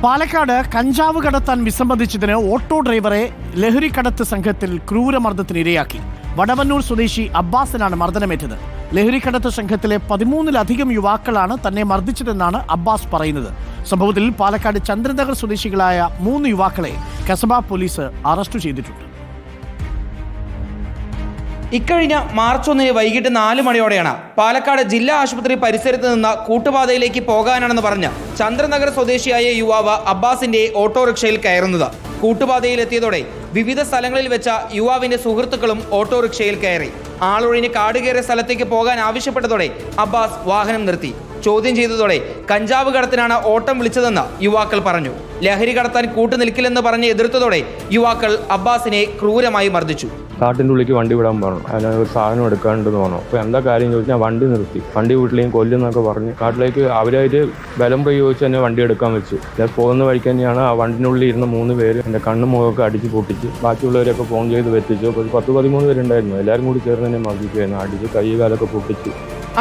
പാലക്കാട് കഞ്ചാവ് കടത്താൻ വിസമ്മതിച്ചതിന് ഓട്ടോ ഡ്രൈവറെ ലഹരിക്കടത്ത് സംഘത്തിൽ ക്രൂരമർദ്ദത്തിനിരയാക്കി. വടവന്നൂർ സ്വദേശി അബ്ബാസിനാണ് മർദ്ദനമേറ്റത്. ലഹരിക്കടത്ത് സംഘത്തിലെ 13-ലധികം യുവാക്കളാണ് തന്നെ മർദ്ദിച്ചതെന്നാണ് അബ്ബാസ് പറയുന്നത്. സംഭവത്തിൽ പാലക്കാട് ചന്ദ്രനഗർ സ്വദേശികളായ 3 യുവാക്കളെ കസബ പോലീസ് അറസ്റ്റ് ചെയ്തിട്ടുണ്ട്. ഇക്കഴിഞ്ഞ മാർച്ച് 1 വൈകിട്ട് 4 മണിയോടെയാണ് പാലക്കാട് ജില്ലാ ആശുപത്രി പരിസരത്ത് നിന്ന് കൂട്ടുപാതയിലേക്ക് പോകാനാണെന്ന് പറഞ്ഞ് ചന്ദ്രനഗർ സ്വദേശിയായ യുവാവ് അബ്ബാസിന്റെ ഓട്ടോറിക്ഷയിൽ കയറുന്നത്. കൂട്ടുപാതയിലെത്തിയതോടെ വിവിധ സ്ഥലങ്ങളിൽ വെച്ച യുവാവിന്റെ സുഹൃത്തുക്കളും ഓട്ടോറിക്ഷയിൽ കയറി. ആളൊഴിഞ്ഞ് കാടുകയറിയ സ്ഥലത്തേക്ക് പോകാൻ ആവശ്യപ്പെട്ടതോടെ അബ്ബാസ് വാഹനം നിർത്തി. ചോദ്യം ചെയ്തതോടെ കഞ്ചാവ് കടത്തിനാണ് ഓട്ടം വിളിച്ചതെന്ന് യുവാക്കൾ പറഞ്ഞു. ലഹരി കടത്താൻ കൂട്ടുനിൽക്കില്ലെന്ന് പറഞ്ഞ് എതിർത്തതോടെ യുവാക്കൾ അബ്ബാസിനെ ക്രൂരമായി മർദ്ദിച്ചു. കാട്ടിൻ്റെ ഉള്ളിലേക്ക് വണ്ടി വിടാൻ പറഞ്ഞു. അതിനൊരു സാധനം എടുക്കാനുണ്ടെന്ന് പറഞ്ഞു. അപ്പോൾ എന്താ കാര്യം ചോദിച്ചാൽ വണ്ടി നിർത്തി. വണ്ടി വീട്ടിലേക്കും കൊല്ലുന്നൊക്കെ പറഞ്ഞ് കാട്ടിലേക്ക് അവരായിട്ട് ബലം പ്രയോഗിച്ച് തന്നെ വണ്ടി എടുക്കാൻ വെച്ചു. ഞാൻ പോകുന്ന വഴിക്ക് തന്നെയാണ് ആ വണ്ടിനുള്ളിൽ ഇരുന്ന 3 പേര് എൻ്റെ കണ്ണും മുഖമൊക്കെ അടിച്ച് പൊട്ടിച്ച് ബാക്കിയുള്ളവരൊക്കെ ഫോൺ ചെയ്ത് വെത്തിച്ചു. 10-13 പേരുണ്ടായിരുന്നു. എല്ലാവരും കൂടി ചേർന്ന് തന്നെ മർദ്ദിക്കുകയായിരുന്നു. അടിച്ച് കൈ കാലൊക്കെ പൊട്ടിച്ചു.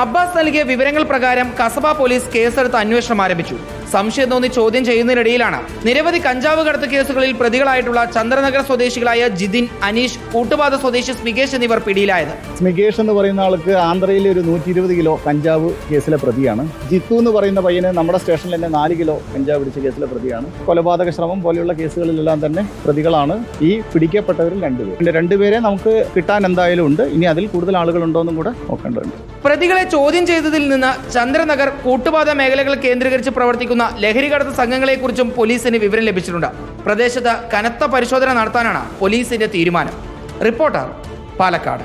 അബ്ബാസ് നൽകിയ വിവരങ്ങൾ പ്രകാരം കസബ പോലീസ് കേസെടുത്ത് അന്വേഷണം ആരംഭിച്ചു. സംശയം തോന്നി ചോദ്യം ചെയ്യുന്നതിനിടയിലാണ് നിരവധി കഞ്ചാവ് കടത്ത് കേസുകളിൽ പ്രതികളായിട്ടുള്ള ചന്ദ്രനഗർ സ്വദേശികളായ ജിതിൻ, അനീഷ്, കൂട്ടുപാത സ്വദേശി സ്മികേഷ് എന്നിവർ പിടിയിലായത്. സ്മികേഷ് എന്ന് പറയുന്ന ആൾക്ക് ആന്ധ്രയിലെ ഒരു 120 കിലോ കഞ്ചാവ് കേസിലെ പ്രതിയാണ്. ജിത്തു എന്ന് പറയുന്ന പയ്യന് നമ്മുടെ സ്റ്റേഷനിൽ തന്നെ 4 കിലോ കഞ്ചാവ് പിടിച്ച കേസിലെ പ്രതിയാണ്. കൊലപാതക ശ്രമം പോലെയുള്ള കേസുകളിലെല്ലാം തന്നെ പ്രതികളാണ് ഈ പിടിക്കപ്പെട്ടവരിൽ 2 പേർ. 2 പേരെ നമുക്ക് കിട്ടാൻ എന്തായാലും ഉണ്ട്. ഇനി അതിൽ കൂടുതൽ ആളുകളുണ്ടോ എന്നും കൂടെ നോക്കേണ്ടതുണ്ട്. പ്രതികളെ ചോദ്യം ചെയ്തതിൽ നിന്ന് ചന്ദ്രനഗർ, കൂട്ടുപാത മേഖലകൾ കേന്ദ്രീകരിച്ച് പ്രവർത്തിക്കുന്ന ലഹരി കടത്ത് സംഘങ്ങളെക്കുറിച്ചും പോലീസിന് വിവരം ലഭിച്ചിട്ടുണ്ട്. പ്രദേശത്ത് കനത്ത പരിശോധന നടത്താനാണ് പോലീസിന്റെ തീരുമാനം. റിപ്പോർട്ടർ, പാലക്കാട്.